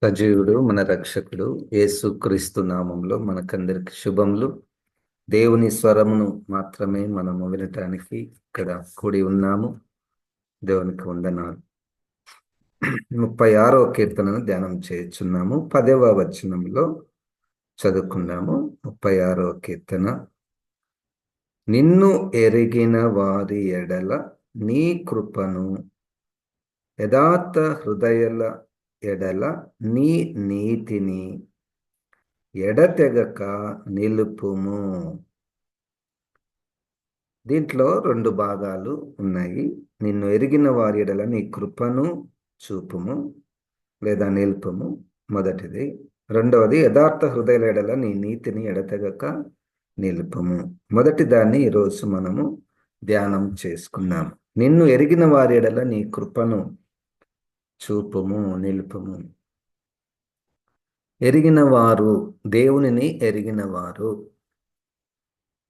సజీవుడు మన రక్షకుడు యేసుక్రీస్తు నామంలో మనకందరికి శుభములు. దేవుని స్వరమును మాత్రమే మనము వినటానికి ఇక్కడ కూడి ఉన్నాము. దేవునికి వందనాలు. 36వ కీర్తనను ధ్యానం చేయుచున్నాము. 10వ వచనంలో చదువుకుందాము. 36వ కీర్తన. నిన్ను ఎరిగిన వారి ఎడల నీ కృపను, యథార్థ హృదయుల ఎడల నీ నీతిని ఎడతెగక నిలుపుము. దీంట్లో రెండు భాగాలు ఉన్నాయి. నిన్ను ఎరిగిన వారి ఎడల నీ కృపను చూపుము లేదా నిలుపుము, మొదటిది. రెండవది, యథార్థ హృదయుల ఎడల నీ నీతిని ఎడతెగక నిలుపుము. మొదటి దాన్ని ఈరోజు మనము ధ్యానం చేసుకున్నాం. నిన్ను ఎరిగిన వారి ఎడల నీ కృపను చూపుము, నిలుపుము. ఎరిగిన వారు, దేవునిని ఎరిగిన వారు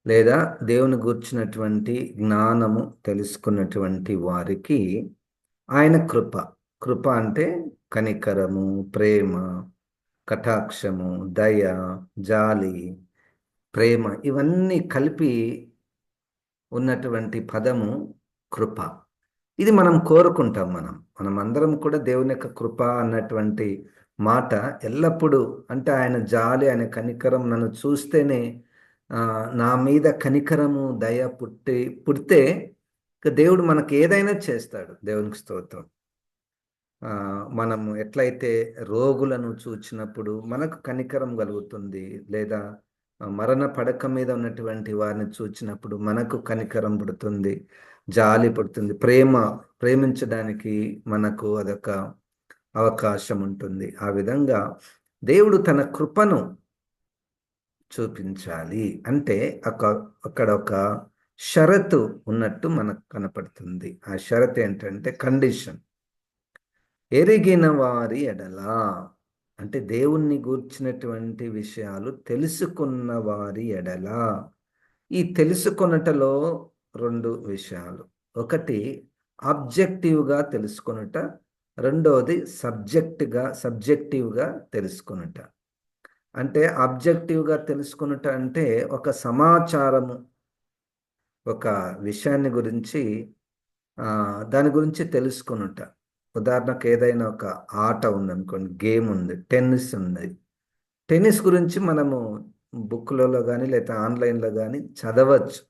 లేదా దేవుని గూర్చినటువంటి జ్ఞానము తెలుసుకున్నటువంటి వారికి ఆయన కృప అంటే కనికరము, ప్రేమ, కటాక్షము, దయ, జాలి, ప్రేమ, ఇవన్నీ కలిపి ఉన్నటువంటి పదము కృప. ఇది మనం కోరుకుంటాం. మనం అందరం కూడా దేవుని యొక్క కృప అన్నటువంటి మాట ఎల్లప్పుడూ, అంటే ఆయన జాలి, ఆయన కనికరం నన్ను చూస్తేనే నా మీద కనికరము, దయ పుడితే ఇక దేవుడు మనకి ఏదైనా చేస్తాడు. దేవునికి స్తోత్రం. మనము ఎట్లయితే రోగులను చూచినప్పుడు మనకు కనికరం కలుగుతుంది, లేదా మరణ పడక మీద ఉన్నటువంటి వారిని చూచినప్పుడు మనకు కనికరం పుడుతుంది, జాలి పుడుతుంది, ప్రేమించడానికి మనకు అదొక అవకాశం ఉంటుంది. ఆ విధంగా దేవుడు తన కృపను చూపించాలి అంటే అక్కడ ఒక షరతు ఉన్నట్టు మనకు కనపడుతుంది. ఆ షరతు ఏంటంటే కండిషన్. ఎరిగిన వారి ఎడల అంటే దేవుణ్ణి గూర్చినటువంటి విషయాలు తెలుసుకున్న వారి ఎడల. ఈ తెలుసుకొనుటలో రెండు విషయాలు. ఒకటి ఆబ్జెక్టివ్గా తెలుసుకొనుట, రెండవది సబ్జెక్టివ్గా తెలుసుకొనుట. అంటే ఆబ్జెక్టివ్గా తెలుసుకొనుట అంటే ఒక సమాచారము, ఒక విషయాన్ని గురించి దాని గురించి తెలుసుకొనుట. ఉదాహరణకు ఏదైనా ఒక ఆట ఉందనుకోండి, గేమ్ ఉంది, టెన్నిస్ ఉంది. టెన్నిస్ గురించి మనము బుక్లలో కానీ లేదా ఆన్లైన్లో కానీ చదవచ్చు.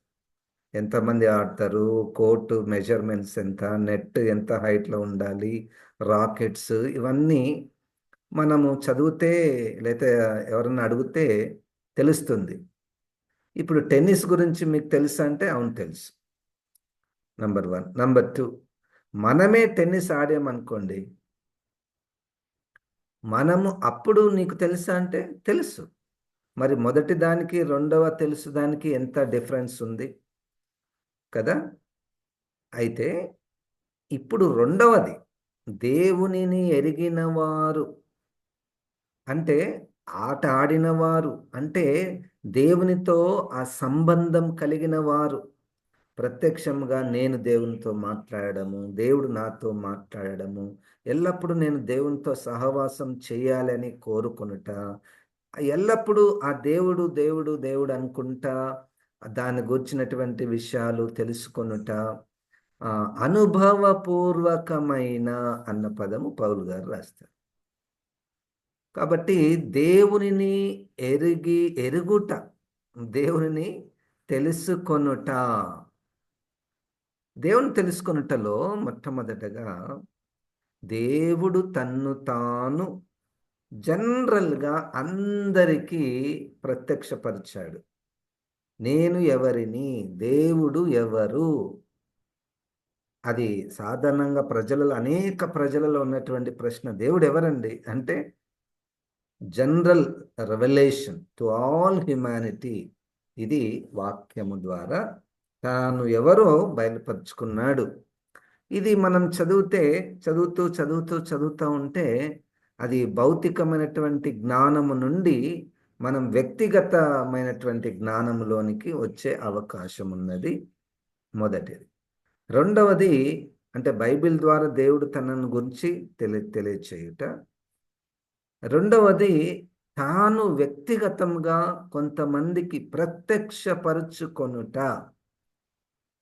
ఎంతమంది ఆడతారు, కోర్టు మెజర్మెంట్స్ ఎంత, నెట్ ఎంత హైట్లో ఉండాలి, రాకెట్స్, ఇవన్నీ మనము చదివితే లేదా ఎవరన్నా అడిగితే తెలుస్తుంది. ఇప్పుడు టెన్నిస్ గురించి మీకు తెలుసా అంటే అవును తెలుసు, నంబర్ 1. నంబర్ 2, మనమే టెన్నిస్ ఆడామనుకోండి, మనము అప్పుడు నీకు తెలుసా అంటే తెలుసు. మరి మొదటి దానికి రెండవ తెలుసు దానికి ఎంత డిఫరెన్స్ ఉంది కదా. అయితే ఇప్పుడు రెండవది, దేవునిని ఎరిగిన వారు అంటే ఆట ఆడిన వారు, అంటే దేవునితో ఆ సంబంధం కలిగిన వారు. ప్రత్యక్షంగా నేను దేవునితో మాట్లాడము, దేవుడు నాతో మాట్లాడము, ఎల్లప్పుడూ నేను దేవునితో సహవాసం చేయాలని కోరుకొనుట, ఎల్లప్పుడూ ఆ దేవుడు దేవుడు దేవుడు అనుకుంటా దాన్ని గూర్చినటువంటి విషయాలు తెలుసుకొనుట, అనుభవపూర్వకమైన అన్న పదము పౌలు గారు రాస్తారు. కాబట్టి దేవునిని ఎరుగుట, దేవునిని తెలుసుకొనుట. దేవుని తెలుసుకొనుటలో మొట్టమొదటగా దేవుడు తన్ను తాను జనరల్గా అందరికీ ప్రత్యక్షపరిచాడు. నేను ఎవరిని, దేవుడు ఎవరు, అది సాధారణంగా అనేక ప్రజలలో ఉన్నటువంటి ప్రశ్న. దేవుడు ఎవరండి అంటే general revolution to all humanity. ఇది వాక్యము ద్వారా తాను ఎవరో బయలుపరుచుకున్నాడు. ఇది మనం చదువుతూ ఉంటే అది భౌతికమైనటువంటి జ్ఞానము నుండి మనం వ్యక్తిగతమైనటువంటి జ్ఞానములోనికి వచ్చే అవకాశం ఉన్నది, మొదటిది. రెండవది అంటే బైబిల్ ద్వారా దేవుడు తనను గురించి తెలియచేయుట. రెండవది తాను వ్యక్తిగతంగా కొంతమందికి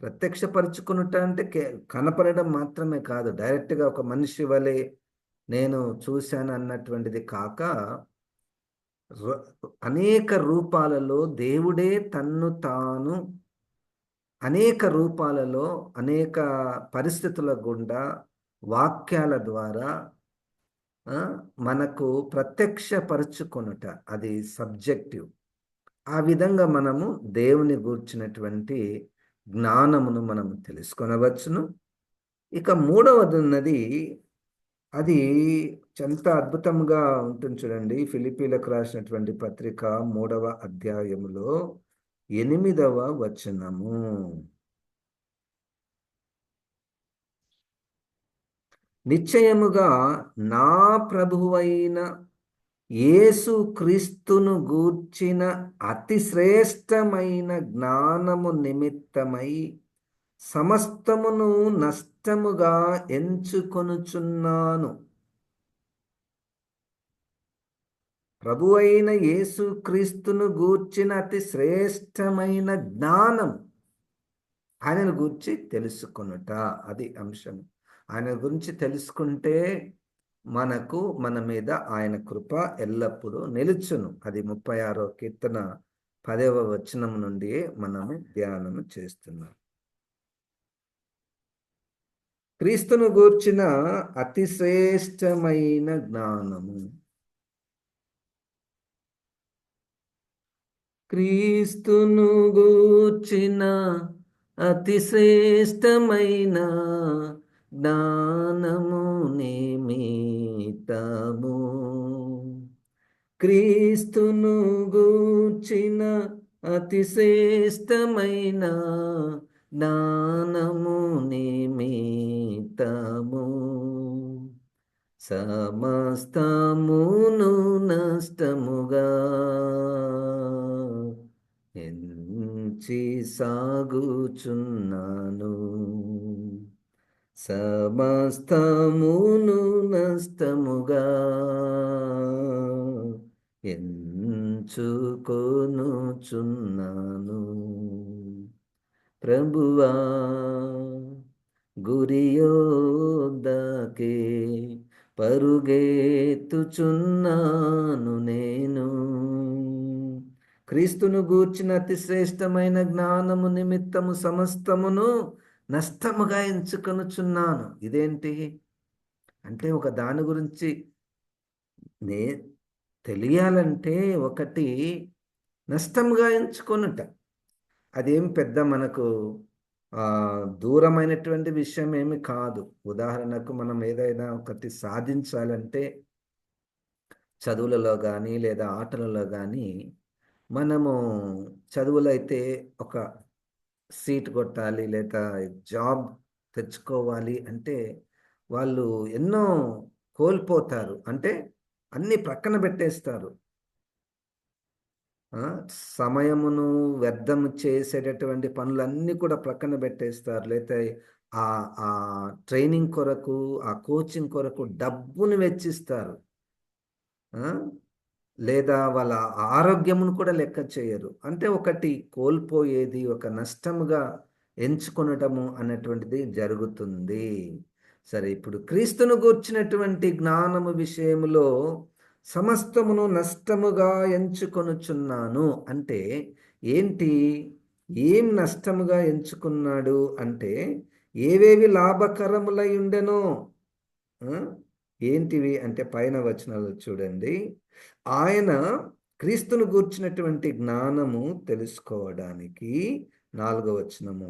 ప్రత్యక్షపరుచుకొనుట అంటే కనపడడం మాత్రమే కాదు. డైరెక్ట్‌గా ఒక మనిషి వలె నేను చూశాను అన్నటువంటిది కాక, ర అనేక రూపాలలో దేవుడే తన్ను తాను అనేక రూపాలలో, అనేక పరిస్థితుల గుండా, వాక్యాల ద్వారా ఆ! మనకు ప్రత్యక్షపరుచుకొనుట. అది సబ్జెక్టివ్. ఆ విధంగా మనము దేవుని గూర్చినటువంటి జ్ఞానమును మనం తెలుసుకొనవచ్చును. ఇక మూడవదున్నది, అది ఎంత అద్భుతంగా ఉంటుంది చూడండి. ఫిలిప్పీలకు రాసినటువంటి పత్రిక 3వ అధ్యాయములో 8వ వచనము. నిశ్చయముగా నా ప్రభువైన యేసు క్రీస్తును గూర్చిన అతి శ్రేష్టమైన జ్ఞానము నిమిత్తమై సమస్తమును నష్టముగా ఎంచుకొనుచున్నాను. ప్రభువైన యేసు క్రీస్తును గూర్చిన అతి శ్రేష్టమైన జ్ఞానం, ఆయనను గూర్చి తెలుసుకొనుట. అది అంశం. ఆయన గురించి తెలుసుకుంటే మన మీద ఆయన కృప ఎల్లప్పుడూ నిలుచును. అది 36వ కీర్తన 10వ వచనం నుండి మనము ధ్యానము చేస్తున్నాం. క్రీస్తును గూర్చిన అతి శ్రేష్టమైన జ్ఞానము. క్రీస్తును గూర్చిన అతి శ్రేష్టమైన జ్ఞానము నిమిత్తము, క్రీస్తును గూర్చిన అతి శ్రేష్టమైన జ్ఞానము నిమిత్తము సమస్తమును నష్టముగా ఎంచి సాగుచున్నాను. సమస్తమును నష్టముగా ఎంచుకొనుచున్నాను. ప్రభువా గురియొద్దకే పరుగెత్తుచున్నాను నేను. క్రీస్తును గూర్చిన అతి శ్రేష్టమైన జ్ఞానము నిమిత్తము సమస్తమును నష్టముగా ఎంచుకొనుచున్నాను. ఇదేంటి అంటే, ఒక దాని గురించి నే తెలియాలంటే ఒకటి నష్టముగా ఎంచుకొనుట. అదేం పెద్ద మనకు దూరమైనటువంటి విషయం ఏమి కాదు. ఉదాహరణకు మనం ఏదైనా ఒకటి సాధించాలంటే చదువులలో గానీ, లేదా ఆటలలో గానీ, మనము చదువులో అయితే ఒక సీట్ కొట్టాలి, లేదా జాబ్ తెచ్చుకోవాలి అంటే వాళ్ళు ఎన్నో కోల్పోతారు. అంటే అన్నీ ప్రక్కన పెట్టేస్తారు. ఆ! సమయమును వ్యర్థం చేసేటటువంటి పనులన్నీ కూడా ప్రక్కన పెట్టేస్తారు. లేతే ట్రైనింగ్ కొరకు, ఆ కోచింగ్ కొరకు డబ్బుని వెచ్చిస్తారు. ఆ! లేదా వాళ్ళ ఆరోగ్యమును కూడా లెక్క చేయరు. అంటే ఒకటి కోల్పోయేది, ఒక నష్టముగా ఎంచుకొనటము అనేటువంటిది జరుగుతుంది. సరే, ఇప్పుడు క్రీస్తును గూర్చినటువంటి జ్ఞానము విషయములో సమస్తమును నష్టముగా ఎంచుకొనుచున్నాను అంటే ఏంటి? ఏం నష్టముగా ఎంచుకున్నాడు అంటే, ఏవేవి లాభకరములై ఉండెనో. ఆ! ఏంటివి అంటే పైన వచనాలు చూడండి. ఆయన క్రీస్తును గూర్చినటువంటి జ్ఞానము తెలుసుకోవడానికి, 4వ వచనము.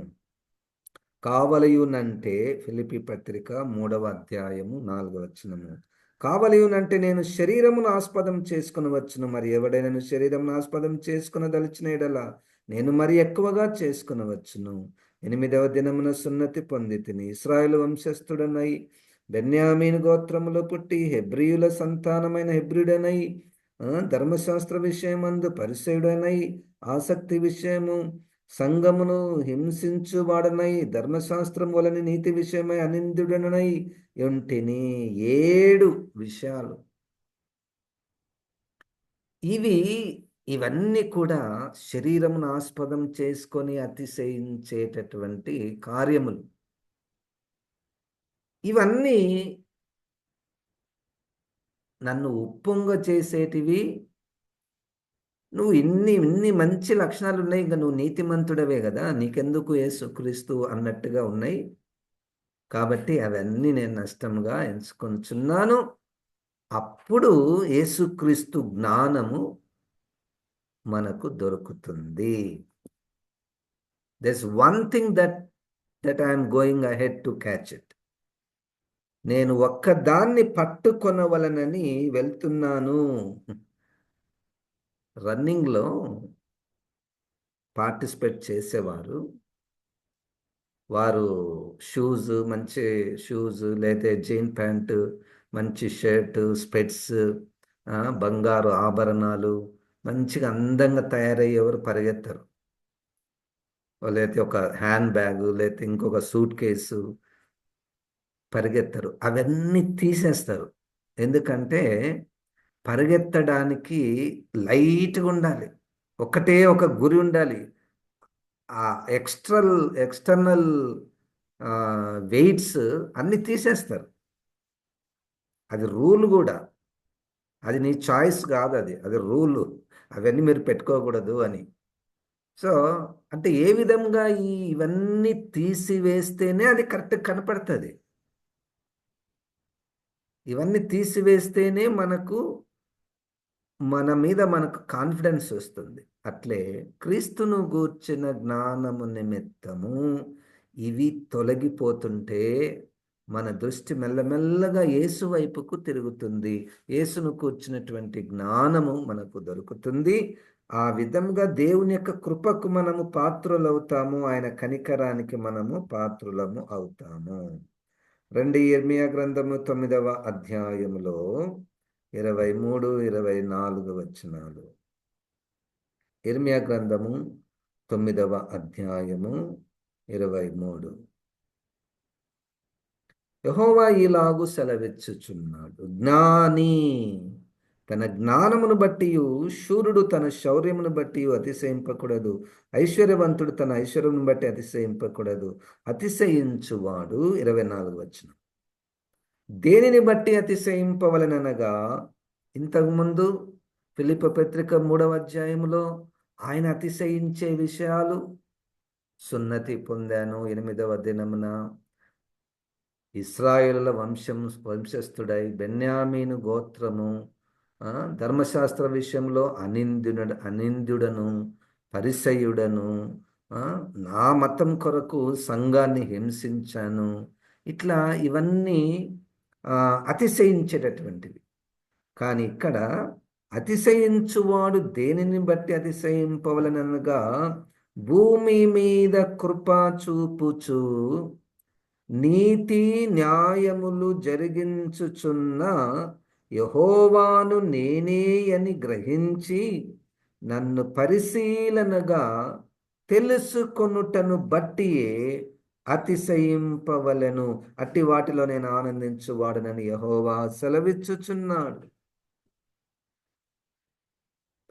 కావలయునంటే, ఫిలిప్పీ పత్రిక 3వ అధ్యాయము 4వ వచనము. కావలయునంటే నేను శరీరమును ఆస్పదం చేసుకొనవచ్చును. మరి ఎవడైనను శరీరమును ఆస్పదం చేసుకొనదలిచిన యెడల నేను మరి ఎక్కువగా చేసుకొనవచ్చును. 8వ దినమున సున్నతి పొందితిని. ఇశ్రాయేలు వంశస్థుడనై బెన్యామీను గోత్రములో పుట్టి హెబ్రీయుల సంతానమైన హెబ్రీయుడనై, ధర్మశాస్త్ర విషయమందు పరిసయుడనై, ఆసక్తి విషయము సంఘమును హింసించువాడనై, ధర్మశాస్త్రం వలని నీతి విషయమై అనింద్యుడనై ఉంటిని. 7 విషయాలు. ఇవి ఇవన్నీ కూడా శరీరమును ఆస్పదం చేసుకొని అతిశయించేటటువంటి కార్యములు. ఇవన్నీ నన్ను ఉప్పొంగ చేసేటివి. నువ్వు ఇన్ని ఇన్ని మంచి లక్షణాలున్నాయి. ఇంక నువ్వు నీతిమంతుడవే గదా! నీకెందుకు యేసుక్రీస్తు అన్నట్టుగా ఉన్నాయి. కాబట్టి అవన్నీ నేను నష్టంగా ఎంచుకొనుచున్నాను. అప్పుడు యేసుక్రీస్తు జ్ఞానము మనకు దొరుకుతుంది. There's one thing that I am going ahead to catch it. నేను ఒక్కదాన్ని పట్టుకొనవలెనని వెళ్తున్నాను. రన్నింగ్‌లో పార్టిసిపేట్ చేసేవారు, వారు మంచి షూస్ లేతే జీన్ ప్యాంటు, మంచి షర్టు, స్పెట్స్, బంగారు ఆభరణాలు, మంచిగా అందంగా తయారయ్యి ఎవరు పరిగెత్తరు. లేతే ఒక హ్యాండ్ బ్యాగు, లేతే ఇంకొక సూట్ కేసు పరిగెత్తరు. అవన్నీ తీసేస్తారు. ఎందుకంటే పరిగెత్తడానికి లైట్‌గా ఉండాలి. ఒకటే ఒక గురి ఉండాలి. ఆ ఎక్స్‌టర్నల్ వెయిట్స్ అన్నీ తీసేస్తారు. అది రూల్ గూడా. అది నీ చాయిస్ గాదది. అది రూలు. అవన్నీ మీరు పెట్టుకోకూడదు అని. సో, అంటే ఏ విధంగా ఇవన్నీ తీసివేస్తేనే అది కరెక్ట్‌గా కనపడతది. ఇవన్నీ తీసివేస్తేనే మన మీద మనకు కాన్ఫిడెన్స్ వస్తుంది. అట్లే క్రీస్తును గూర్చిన జ్ఞానము నిమిత్తము ఇవి తొలగిపోతుంటే మన దృష్టి మెల్లమెల్లగా యేసు వైపుకు తిరుగుతుంది. యేసును కూర్చున్నటువంటి జ్ఞానము మనకు దొరుకుతుంది. ఆ విధంగా దేవుని యొక్క కృపకు మనము పాత్రులవుతాము. ఆయన కనికరానికి మనము పాత్రులము అవుతాము. రండి, యిర్మీయా గ్రంథము 9వ అధ్యాయములో 23, 24 వచనాలు. యిర్మీయా గ్రంథము 9వ అధ్యాయము 23. యెహోవా ఇలాగు సెలవిచ్చుచున్నాడు, జ్ఞాని తన జ్ఞానమును బట్టియు, శూరుడు తన శౌర్యమును బట్టియు అతిశయింపకూడదు. ఐశ్వర్యవంతుడు తన ఐశ్వర్యమును బట్టి అతిశయింపకూడదు. అతిశయించువాడు 24 వచనం. దేనిని బట్టి అతిశయింపవలెననగా, ఇంతకుముందు ఫిలిప్పీ పత్రిక 3వ అధ్యాయములో ఆయన అతిశయించే విషయాలు, సున్నతి పొందాను 8వ దినమున, ఇశ్రాయేలుల వంశస్థుడై బెన్యామీను గోత్రము, ధర్మశాస్త్ర విషయంలో అనింద్యుడను, పరిసయ్యుడను, నా మతం కొరకు సంఘాన్ని హింసించాను. ఇట్లా ఇవన్నీ అతిశయించేటటువంటివి. కానీ ఇక్కడ అతిశయించువాడు దేనిని బట్టి అతిశయింపవలననగా, భూమి మీద కృప చూపుచు నీతి న్యాయములు జరిగించుచున్న యెహోవాను నేనే అని గ్రహించి నన్ను పరిశీలనగా తెలుసుకొనుటను బట్టియే అతిశయింపవలెను. అట్టి వాటిలో నేను ఆనందించువాడనని యెహోవా సెలవిచ్చుచున్నాడు.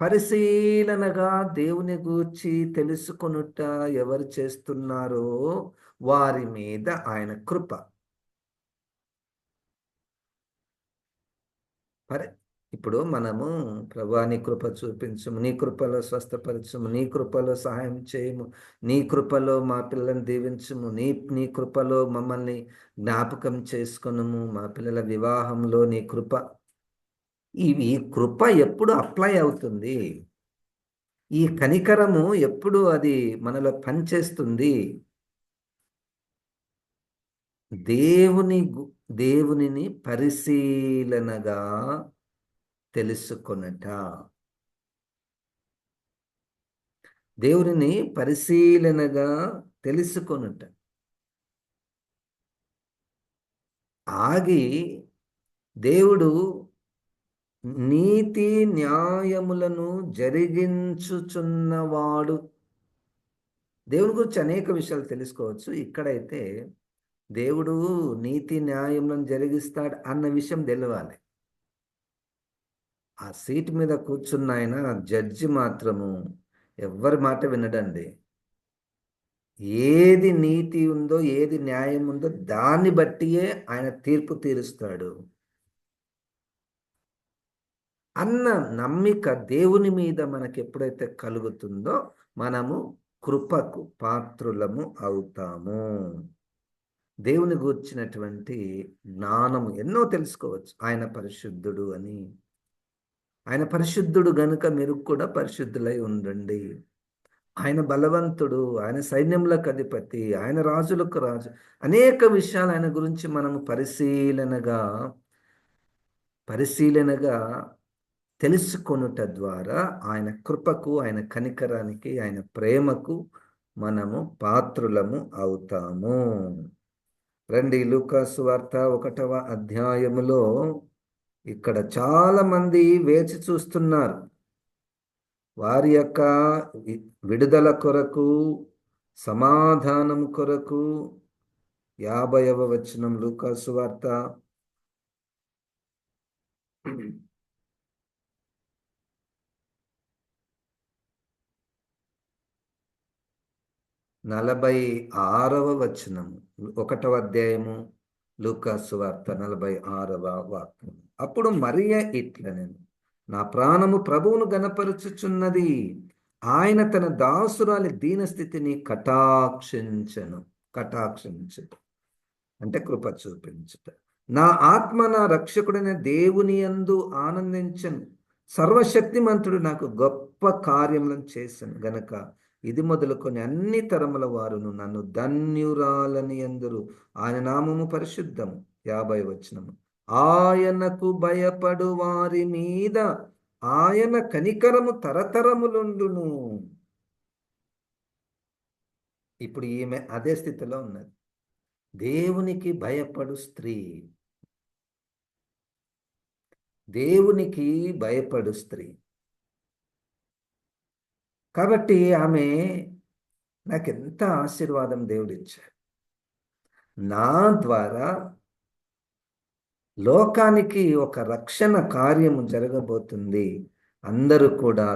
పరిశీలనగా దేవుని గూర్చి తెలుసుకొనుట ఎవరు చేస్తున్నారో వారి మీద ఆయన కృప. ఇప్పుడు మనము, ప్రభువా నీ కృప చూపించుము, నీ కృపలో స్వస్థపరచుము, నీ కృపలో సహాయం చేయము, నీ కృపలో మా పిల్లలను దీవించుము, నీ నీ కృపలో మమ్మల్ని జ్ఞాపకం చేసుకొనుము, మా పిల్లల వివాహంలో నీ కృప. ఈ కృప ఎప్పుడు అప్లై అవుతుంది? ఈ కనికరము ఎప్పుడు అది మనలో పనిచేస్తుంది? దేవునిని పరిశీలనగా తెలుసుకొనుట. దేవునిని పరిశీలనగా తెలుసుకొనుట. ఆగి దేవుడు నీతి న్యాయములను జరిగించుచున్నవాడు. దేవుని గురించి అనేక విషయాలు తెలుసుకోవచ్చు. ఇక్కడైతే దేవుడు నీతి న్యాయములను జరిగిస్తాడు అన్న విషయం తెలవాలి. ఆ సీట్ మీద కూర్చున్న ఆయన జడ్జి మాత్రము ఎవ్వరి మాట వినడండి. ఏది నీతి ఉందో, ఏది న్యాయం ఉందో దాన్ని బట్టియే ఆయన తీర్పు తీరుస్తాడు అన్న నమ్మిక దేవుని మీద మనకి ఎప్పుడైతే కలుగుతుందో మనము కృపకు పాత్రులము అవుతాము. దేవుని గూర్చినటువంటి జ్ఞానము ఎన్నో తెలుసుకోవచ్చు. ఆయన పరిశుద్ధుడు అని. ఆయన పరిశుద్ధుడు గనుక మీరు కూడా పరిశుద్ధులై ఉండండి. ఆయన బలవంతుడు, ఆయన సైన్యములకు అధిపతి, ఆయన రాజులకు రాజు. అనేక విషయాలు ఆయన గురించి మనము పరిశీలనగా తెలుసుకొనుట ద్వారా ఆయన కృపకు, ఆయన కనికరానికి, ఆయన ప్రేమకు మనము పాత్రులము అవుతాము. రండి, లూకాసు వార్త 1వ అధ్యాయములో ఇక్కడ చాలా మంది వేచి చూస్తున్నారు. వారి యొక్క విడుదల కొరకు, సమాధానం కొరకు. 50వ వచనం లూకాసు వార్త. 46వ వచనము, 1వ అధ్యాయము లూకాసు వార్త 46వ వాక్యం. అప్పుడు మరియ ఇట్లనెను, నా ప్రాణము ప్రభువును గనపరుచుచున్నది, ఆయన తన దాసురాలి దీనస్థితిని కటాక్షించు అంటే కృప చూపించుట. నా ఆత్మ నా రక్షకుడైన దేవుని యందు ఆనందించను, సర్వశక్తిమంతుడు నాకు గొప్ప కార్యములను చేశాను గనక ఇది మొదలుకొని అన్ని తరముల వారును నన్ను ధన్యురాలని ఎందురు. ఆయన నామము పరిశుద్ధము. 50వ వచనము, ఆయనకు భయపడు వారి మీద ఆయన కనికరము తరతరములుండును. ఇప్పుడు ఈమె అదే స్థితిలో ఉన్నది. దేవునికి భయపడు స్త్రీ, దేవునికి భయపడు స్త్రీ. కాబట్టి ఆమె నాకెంత ఆశీర్వాదం దేవుడిచ్చాడు. నా ద్వారా లోకానికి ఒక రక్షణ కార్యము జరగబోతుంది. అందరూ కూడా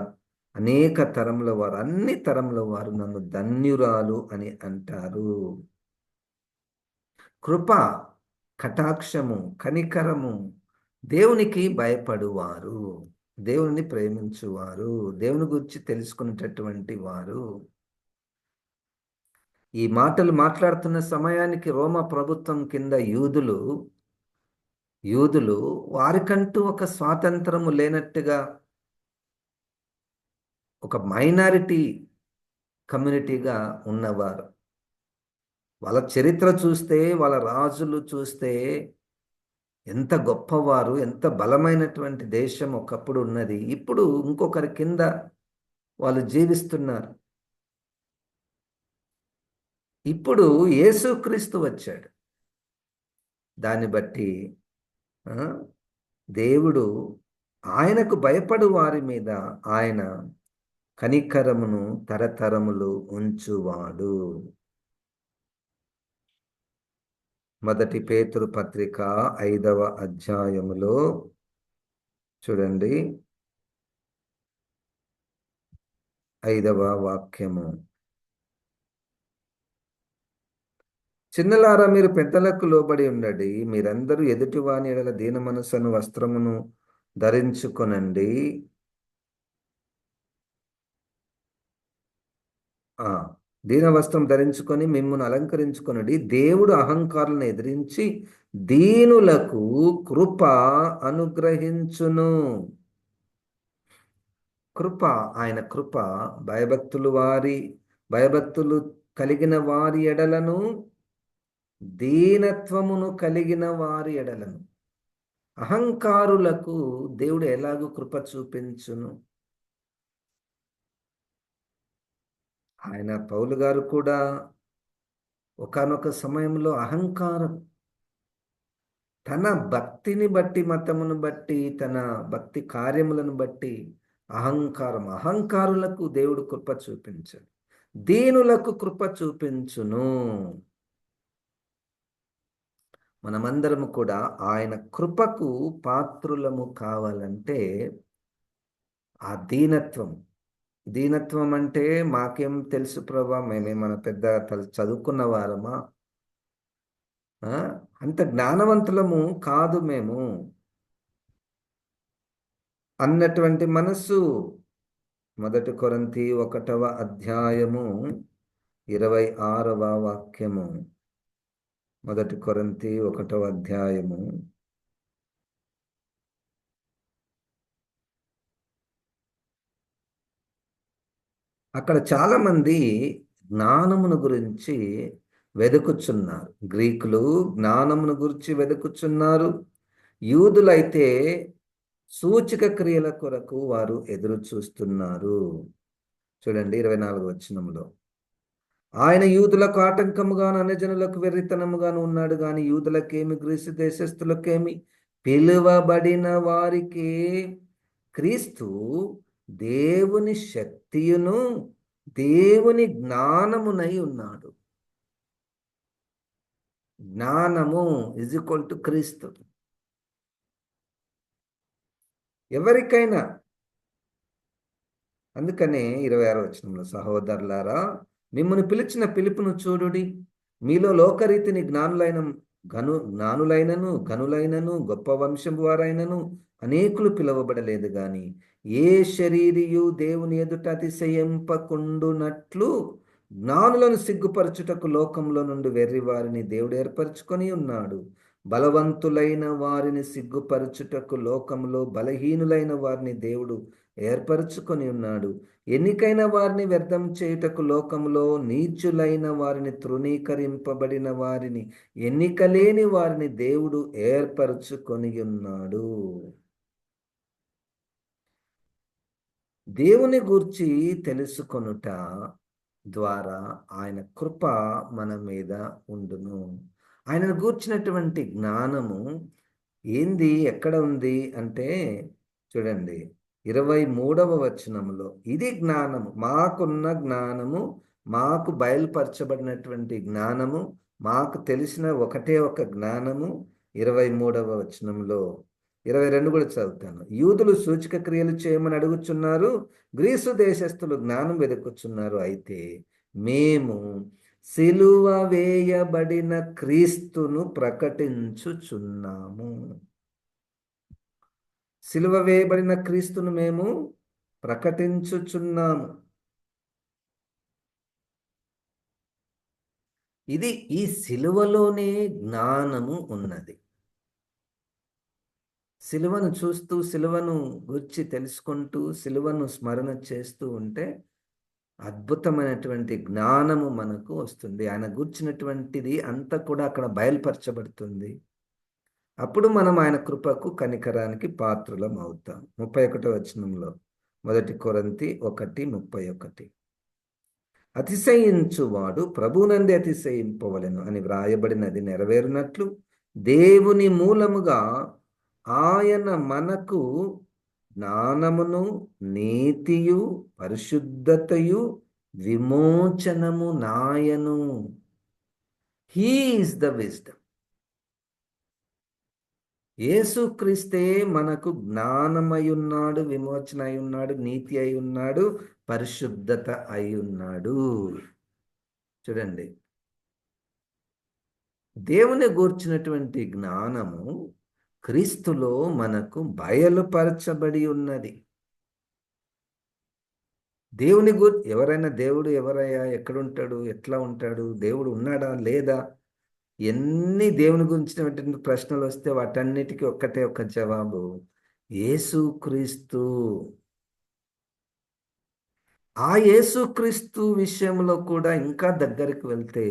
అనేక తరముల వారు, అన్ని తరముల వారు నన్ను ధన్యురాలు అని అంటారు. కృప, కటాక్షము, కనికరము, దేవునికి భయపడువారు, దేవుని ప్రేమించువారు, దేవుని గురించి తెలుసుకునేటటువంటి వారు. ఈ మాటలు మాట్లాడుతున్న సమయానికి రోమా ప్రభుత్వం కింద యూదులు వారికంటూ ఒక స్వాతంత్రము లేనట్టుగా ఒక మైనారిటీ కమ్యూనిటీగా ఉన్నవారు. వాళ్ళ చరిత్ర చూస్తే, వాళ్ళ రాజులు చూస్తే ఎంత గొప్పవారు, ఎంత బలమైనటువంటి దేశం ఒకప్పుడు ఉన్నది. ఇప్పుడు ఇంకొకరి కింద వాళ్ళు జీవిస్తున్నారు. ఇప్పుడు యేసుక్రీస్తు వచ్చాడు. దాన్ని బట్టి దేవుడు ఆయనకు భయపడు వారి మీద ఆయన కనికరమును తరతరములు ఉంచువాడు. 1 పేతురు పత్రిక 5వ అధ్యాయములో చూడండి, 5వ వాక్యము, చిన్నలారా మీరు పెద్దలకు లోబడి ఉండండి, మీరందరూ ఎదుటివాని ఎడల దీన మనస్సును వస్త్రమును ధరించుకొనండి. దీన వస్త్రం ధరించుకొని మిమ్మల్ని అలంకరించుకొనండి. దేవుడు అహంకారులను ఎదిరించి దీనులకు కృప అనుగ్రహించును. కృప, ఆయన కృప భయభక్తులు కలిగిన వారి ఎడలను, దీనత్వమును కలిగిన వారి ఎడలను. అహంకారులకు దేవుడు ఎలాగూ కృప చూపించును. ఆయన పౌలు గారు కూడా ఒకానొక సమయంలో అహంకారం, తన భక్తిని బట్టి, మతమును బట్టి, తన భక్తి కార్యములను బట్టి అహంకారులకు దేవుడు కృప చూపించాడు. దీనులకు కృప చూపించును. మనమందరము కూడా ఆయన కృపకు పాత్రులము కావాలంటే ఆ దీనత్వం. దీనత్వం అంటే మాకేం తెలుసు ప్రభా, మేమేమన్నా పెద్ద చదువుకున్న వారమా? ఆ? అంత జ్ఞానవంతులము కాదు మేము అన్నటువంటి మనస్సు. 1 కొరింథీ 1వ అధ్యాయము 26వ వాక్యము. 1 కొరింథీ 1వ అధ్యాయము. అక్కడ చాలా మంది జ్ఞానమును గురించి వెదుకుచున్నారు. గ్రీకులు జ్ఞానమును గురించి వెదుకుచున్నారు. యూదులైతే సూచక క్రియల కొరకు వారు ఎదురు చూస్తున్నారు. చూడండి 24వ వచనంలో. ఆయన యూదులకు ఆటంకముగాను అన్యజనులకు వెర్రితనముగాను ఉన్నాడు గాని యూదులకేమి గ్రీసు దేశస్థులకేమి పిలువబడిన వారికి క్రీస్తు దేవుని శక్తియును దేవుని జ్ఞానమునై ఉన్నాడు. జ్ఞానము ఈజ్ ఈక్వల్ టు క్రీస్తు. ఎవరికైనా. అందుకనే 26వ వచనంలో, సహోదరులారా మిమ్మల్ని పిలిచిన పిలుపును చూడుడి. మీలో లోకరీతిని జ్ఞానులైనను గనులైనను గొప్ప వంశము వారైనను అనేకులు పిలువబడలేదు గాని ఏ శరీరియు దేవుని ఎదుట అతిశయింపకుండునట్లు జ్ఞానులను సిగ్గుపరచుటకు లోకంలో నుండి వెర్రి వారిని దేవుడు ఏర్పరచుకొని ఉన్నాడు. బలవంతులైన వారిని సిగ్గుపరచుటకు లోకంలో బలహీనులైన వారిని దేవుడు ఏర్పరచుకొని ఉన్నాడు. ఎన్నికైన వారిని వ్యర్థం చేయుటకు లోకంలో నీచులైన వారిని, తృణీకరింపబడిన వారిని, ఎన్నికలేని వారిని దేవుడు ఏర్పరచుకొని ఉన్నాడు. దేవుని గూర్చి తెలుసుకొనుట ద్వారా ఆయన కృప మన మీద ఉండును. ఆయనను గూర్చినటువంటి జ్ఞానము ఏంది, ఎక్కడ ఉంది అంటే చూడండి 23వ వచనంలో, ఇది జ్ఞానము, మాకున్న జ్ఞానము, మాకు బయలుపరచబడినటువంటి జ్ఞానము, మాకు తెలిసిన ఒకటే ఒక జ్ఞానము. 23వ వచనంలో 22 కూడా చదువుతాను. యూదులు సూచక క్రియలు చేయమని అడుగుచున్నారు, గ్రీసు దేశస్థులు జ్ఞానం వెతుకుచున్నారు. అయితే మేము సిలువ వేయబడిన క్రీస్తును ప్రకటించుచున్నాము. సిలువ వేయబడిన క్రీస్తును మేము ప్రకటించుచున్నాము. ఇది ఈ సిలువలోనే జ్ఞానము ఉన్నది. సిలువను చూస్తూ, సిలువను గురించి తెలుసుకుంటూ, సిలువను స్మరణ చేస్తూ ఉంటే అద్భుతమైనటువంటి జ్ఞానము మనకు వస్తుంది. ఆయన గూర్చినటువంటిది అంతా కూడా అక్కడ బయలుపరచబడుతుంది. అప్పుడు మనం ఆయన కృపకు కనికరానికి పాత్రులం అవుతాం. 31వ వచనంలో, 1 కొరింథీ 1:31, అతిశయించువాడు ప్రభువునందే అతిశయింపవలెను అని వ్రాయబడినది నెరవేరునట్లు దేవుని మూలముగా ఆయన మనకు జ్ఞానమును, నీతియు, పరిశుద్ధతయు, విమోచనము నాయను. He is the wisdom. యేసుక్రీస్తే మనకు జ్ఞానమై ఉన్నాడు, విమోచన అయి ఉన్నాడు, నీతి అయి ఉన్నాడు, పరిశుద్ధత అయి ఉన్నాడు. చూడండి, దేవుని గూర్చినటువంటి జ్ఞానము క్రీస్తులో మనకు బయలుపరచబడి ఉన్నది. దేవుని ఎవరైనా దేవుడు ఎవరయ్యా, ఎక్కడుంటాడు, ఎట్లా ఉంటాడు, దేవుడు ఉన్నాడా లేదా, ఎన్ని దేవుని గురించినటువంటి ప్రశ్నలు వస్తే వాటన్నిటికీ ఒక్కటే ఒక జవాబు, యేసుక్రీస్తు. ఆ యేసుక్రీస్తు విషయంలో కూడా ఇంకా దగ్గరికి వెళ్తే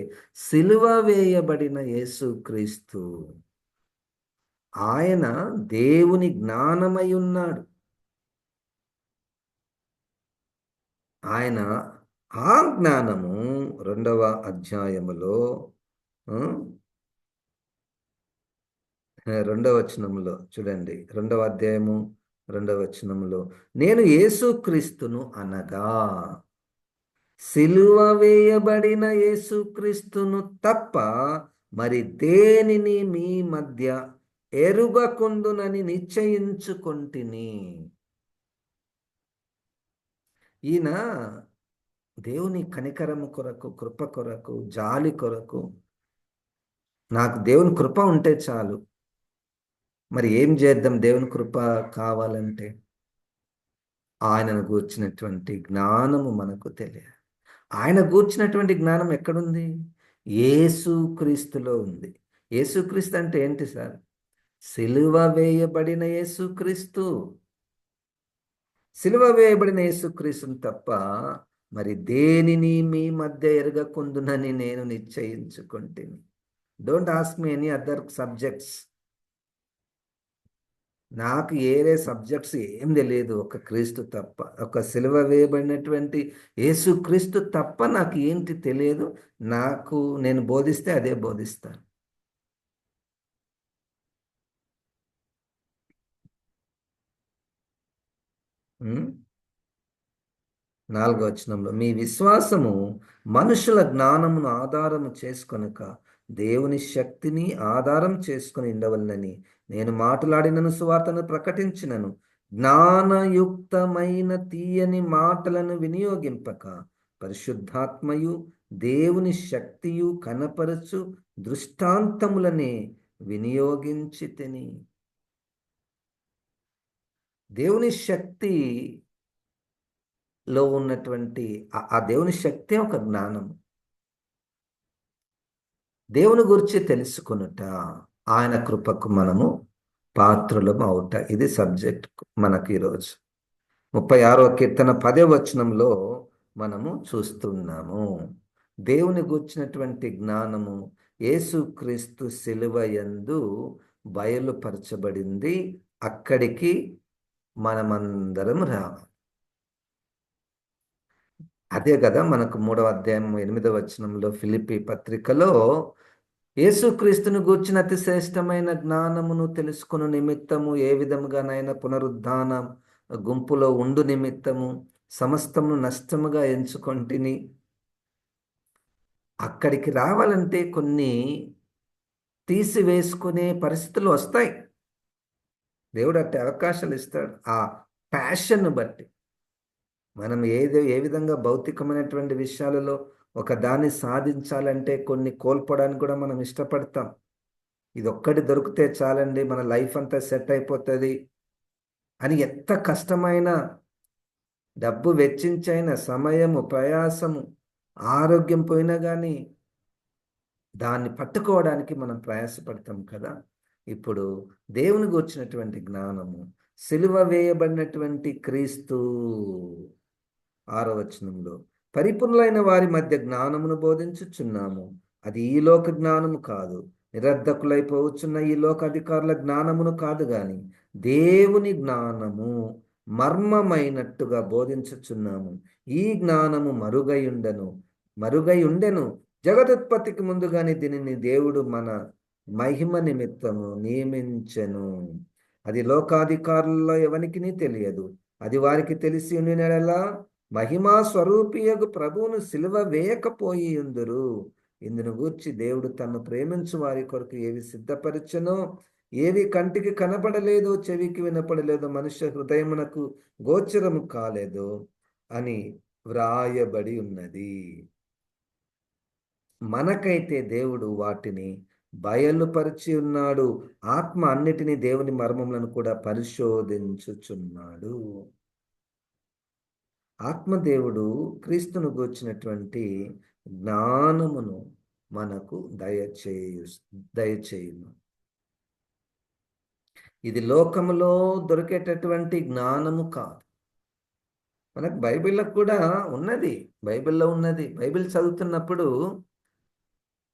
సిలువ వేయబడిన యేసుక్రీస్తు, ఆయన దేవుని జ్ఞానమై ఉన్నాడు. ఆయన ఆ జ్ఞానము 2వ అధ్యాయములో 2వ వచనంలో చూడండి, 2వ అధ్యాయము 2వ వచనంలో, నేను యేసుక్రీస్తును అనగా సిలువ వేయబడిన యేసుక్రీస్తును తప్ప మరి దేనిని మీ మధ్య ఎరుగకుందునని నిశ్చయించుకొంటిని. ఈయన దేవుని కనికరము కొరకు, కృప కొరకు, జాలి కొరకు, నాకు దేవుని కృప ఉంటే చాలు. మరి ఏం చేద్దాం దేవుని కృప కావాలంటే? ఆయనను గూర్చినటువంటి జ్ఞానము మనకు తెలియాలి. ఆయన గూర్చినటువంటి జ్ఞానం ఎక్కడుంది? యేసుక్రీస్తులో ఉంది. యేసుక్రీస్తు అంటే ఏంటి సార్? సిలువ వేయబడిన యేసుక్రీస్తు. సిలువ వేయబడిన యేసుక్రీస్తుని తప్ప మరి దేనిని మీ మధ్య ఎరగకుందునని నేను నిశ్చయించుకుంటుని. Don't ask me any other subjects. నాకు ఏరే సబ్జెక్ట్స్ ఏం తెలియదు, ఒక క్రీస్తు తప్ప. ఒక సిలువ వేయబడినటువంటి యేసు క్రీస్తు తప్ప నాకు ఏంటి తెలియదు. నేను బోధిస్తే అదే బోధిస్తాను. ఉం? 4వ వచనంలో, మీ విశ్వాసము మనుషుల జ్ఞానమును ఆధారము చేసుకొనక దేవుని శక్తిని ఆధారం చేసుకుని ఉండవలనని నేను మాట్లాడినను, సువార్తను ప్రకటించినను. జ్ఞానయుక్తమైన తీయని మాటలను వినియోగింపక పరిశుద్ధాత్మయు దేవుని శక్తియు కనపరచు దృష్టాంతములనే వినియోగించి తిని. దేవుని శక్తిలో ఉన్నటువంటి ఆ దేవుని శక్తి ఒక జ్ఞానం. దేవుని గురించి తెలుసుకొనుట, ఆయన కృపకు మనము పాత్రులం అవుట. ఇది సబ్జెక్ట్ మనకి ఈరోజు 36వ కీర్తన 10వ వచనంలో మనము చూస్తున్నాము. దేవుని గూర్చినటువంటి జ్ఞానము యేసుక్రీస్తు శిలువ యందు బయలుపరచబడింది. అక్కడికి మనమందరం రావాలి. అదే కదా మనకు 3వ అధ్యాయం 8వ వచనంలో, ఫిలిప్పీ పత్రికలో, యేసుక్రీస్తును గూర్చిన అతి శ్రేష్టమైన జ్ఞానమును తెలుసుకుని నిమిత్తము ఏ విధముగానైనా పునరుద్ధాన గుంపులో ఉండు నిమిత్తము సమస్తమును నష్టముగా ఎంచుకొంటిని. అక్కడికి రావాలంటే కొన్ని తీసివేసుకునే పరిస్థితులు వస్తాయి. దేవుడు అట్టి అవకాశాలు ఇస్తాడు. ఆ ప్యాషన్ను బట్టి మనం ఏ విధంగా భౌతికమైనటువంటి విషయాలలో ఒక దాన్ని సాధించాలంటే కొన్ని కోల్పోవడానికి కూడా మనం ఇష్టపడతాం. ఇది ఒక్కటి దొరికితే చాలండి, మన లైఫ్ అంతా సెట్ అయిపోతుంది అని ఎంత కష్టమైన, డబ్బు వెచ్చించైన, సమయము, ప్రయాసము, ఆరోగ్యం పోయినా కానీ దాన్ని పట్టుకోవడానికి మనం ప్రయాసపడతాం కదా. ఇప్పుడు దేవునికి వచ్చినటువంటి జ్ఞానము, సిలువ వేయబడినటువంటి క్రీస్తు 6వ వచనంలో, పరిపూర్ణులైన వారి మధ్య జ్ఞానమును బోధించుచున్నాము. అది ఈ లోక జ్ఞానము కాదు, నిరర్ధకులైపోవచ్చున్న ఈ లోక అధికారుల జ్ఞానమును కాదు గాని దేవుని జ్ఞానము మర్మమైనట్టుగా బోధించుచున్నాము. ఈ జ్ఞానము మరుగై ఉండెను జగదుత్పత్తికి ముందుగానే దీనిని దేవుడు మన మహిమ నిమిత్తము నియమించెను. అది లోకాధికారుల్లో ఎవనికి తెలియదు. అది వారికి తెలిసి ఉండినలా మహిమా స్వరూపియగు ప్రభువును సిలువ వేయకపోయి ఉందురు. ఇందును గూర్చి దేవుడు తన్ను ప్రేమించు వారి కొరకు ఏవి సిద్ధపరచనో, ఏవి కంటికి కనపడలేదో, చెవికి వినపడలేదో, మనుష్య హృదయమునకు గోచరము కాలేదో అని వ్రాయబడి ఉన్నది. మనకైతే దేవుడు వాటిని బయలుపరిచి ఉన్నాడు. ఆత్మ అన్నిటినీ, దేవుని మర్మములను కూడా పరిశోధించుచున్నాడు. ఆత్మదేవుడు క్రీస్తును గూర్చినటువంటి జ్ఞానమును మనకు దయచేయును. ఇది లోకములో దొరికేటటువంటి జ్ఞానము కాదు. మనకు బైబిల్లో కూడా ఉన్నది, బైబిల్లో ఉన్నది. బైబిల్ చదువుతున్నప్పుడు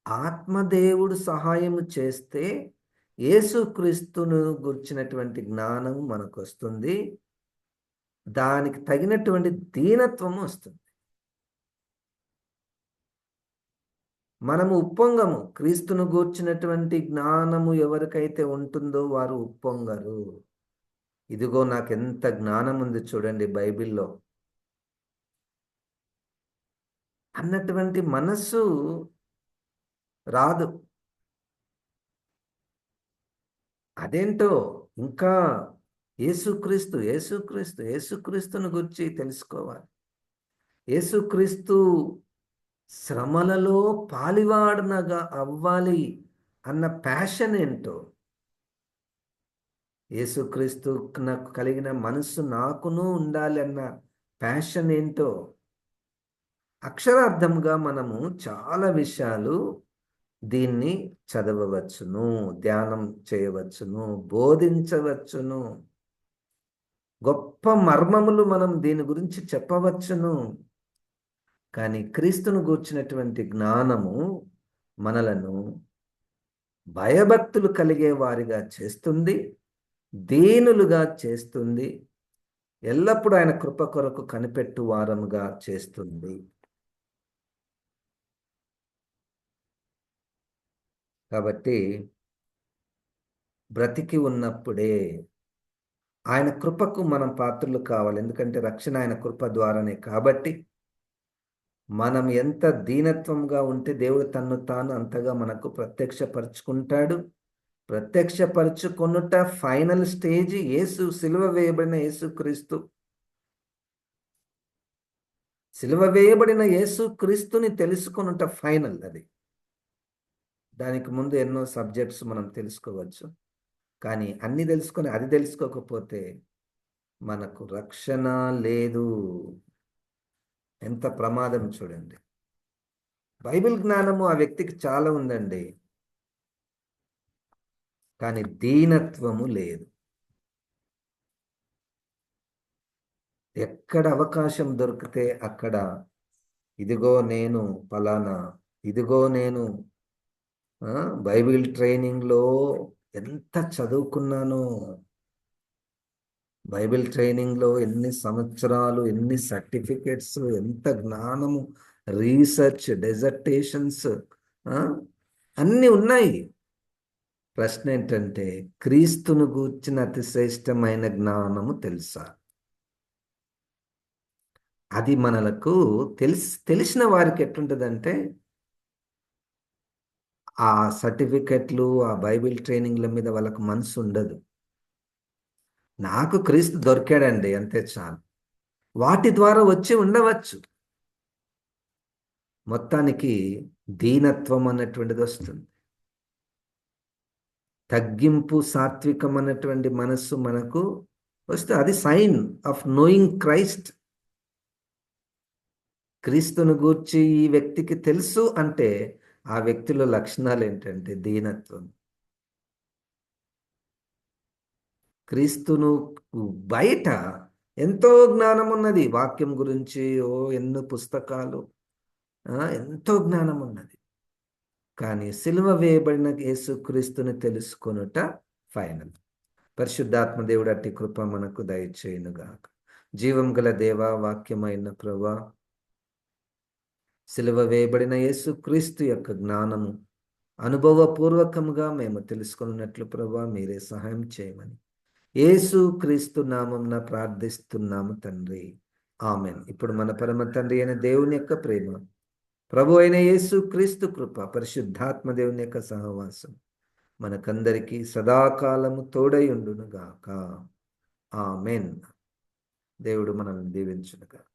ఆత్మదేవుడు సహాయము చేస్తే యేసుక్రీస్తును గుర్చినటువంటి జ్ఞానం మనకు వస్తుంది. దానికి తగినటువంటి దీనత్వము వస్తుంది. మనము ఉప్పొంగము. క్రీస్తును గూర్చినటువంటి జ్ఞానము ఎవరికైతే ఉంటుందో వారు ఉప్పొంగరు. ఇదిగో నాకెంత జ్ఞానం ఉంది చూడండి బైబిల్లో అన్నటువంటి మనస్సు రాదు. అదేంటో ఇంకా యేసుక్రీస్తును గురించి తెలుసుకోవాలి. యేసుక్రీస్తు శ్రమలలో పాలివాడనగా అవ్వాలి అన్న ప్యాషన్ ఏంటో, యేసుక్రీస్తు నాకు కలిగిన మనస్సు నాకును ఉండాలి అన్న ప్యాషన్ ఏంటో అక్షరార్థంగా మనము చాలా విషయాలు దీన్ని చదవవచ్చును, ధ్యానం చేయవచ్చును, బోధించవచ్చును. గొప్ప మర్మములు మనం దీని గురించి చెప్పవచ్చును. కానీ క్రీస్తును గూర్చినటువంటి జ్ఞానము మనలను భయభక్తులు కలిగే వారిగా చేస్తుంది, దీనులుగా చేస్తుంది, ఎల్లప్పుడూ ఆయన కృప కొరకు కనిపెట్టు వారముగా చేస్తుంది. కాబట్టి బ్రతికి ఉన్నప్పుడే ఆయన కృపకు మనం పాత్రలు కావాలి. ఎందుకంటే రక్షణ ఆయన కృప ద్వారానే. కాబట్టి మనం ఎంత దీనత్వంగా ఉంటే దేవుడు తన్ను తాను అంతగా మనకు ప్రత్యక్షపరుచుకుంటాడు. ప్రత్యక్షపరుచుకొనుట ఫైనల్ స్టేజ్. సిలువ వేయబడిన యేసుక్రీస్తు, సిలువ వేయబడిన యేసుక్రీస్తుని తెలుసుకొనుట ఫైనల్. అది దానికి ముందు ఎన్నో సబ్జెక్ట్స్ మనం తెలుసుకోవచ్చు. కానీ అన్ని తెలుసుకొని అది తెలుసుకోకపోతే మనకు రక్షణ లేదు. ఎంత ప్రమాదం చూడండి. బైబిల్ జ్ఞానము ఆ వ్యక్తికి చాలా ఉందండి, కానీ దీనత్వము లేదు. ఎక్కడ అవకాశం దొరికితే అక్కడ ఇదిగో నేను ఫలానా, ఇదిగో నేను బైబిల్ ట్రైనింగ్లో ఎంత చదువుకున్నానో, బైబిల్ ట్రైనింగ్లో ఎన్ని సంవత్సరాలు, ఎన్ని సర్టిఫికెట్స్, ఎంత జ్ఞానము, రీసెర్చ్, డెజర్టేషన్స్ అన్నీ ఉన్నాయి. ప్రశ్న ఏంటంటే క్రీస్తును గూర్చిన అతి శ్రేష్టమైన జ్ఞానము తెలుసా? అది మనలకు తెలిసిన వారికి ఎట్లుంటుందంటే ఆ సర్టిఫికెట్లు, ఆ బైబిల్ ట్రైనింగ్ల మీద వాళ్ళకు మనసు ఉండదు. నాకు క్రీస్తు దొరికాడండి, అంతే చాలు. వాటి ద్వారా వచ్చి ఉండవచ్చు. మొత్తానికి దీనత్వం అన్నటువంటిది వస్తుంది. తగ్గింపు, సాత్వికం అన్నటువంటి మనస్సు మనకు వస్తే అది సైన్ ఆఫ్ నోయింగ్ క్రైస్ట్. క్రీస్తును గూర్చి ఈ వ్యక్తికి తెలుసు అంటే ఆ వ్యక్తిలో లక్షణాలు ఏంటంటే దీనత్వం. క్రీస్తును బయట ఎంతో జ్ఞానం ఉన్నది, వాక్యం గురించి ఎన్నో పుస్తకాలు, ఎంతో జ్ఞానం ఉన్నది. కానీ సిలువ వేయబడిన యేసుక్రీస్తుని తెలుసుకొనుట ఫైనల్. పరిశుద్ధాత్మ దేవుడు అట్టి కృప మనకు దయచేయునుగాక. జీవం గల దేవా, వాక్యమైన ప్రభువా, సిలువ వేయబడిన యేసుక్రీస్తు యొక్క జ్ఞానము అనుభవపూర్వకంగా మేము తెలుసుకున్నట్లు ప్రభువా మీరే సహాయం చేయమని యేసుక్రీస్తు నామమున ప్రార్థిస్తున్నాము తండ్రి. ఆమెన్. ఇప్పుడు మన పరమ తండ్రి అయిన దేవుని యొక్క ప్రేమ, ప్రభు అయిన యేసుక్రీస్తు కృప, పరిశుద్ధాత్మ దేవుని యొక్క సహవాసం మనకందరికీ సదాకాలము తోడై ఉండునుగాక. ఆమెన్. దేవుడు మనల్ని దీవించునుగాక.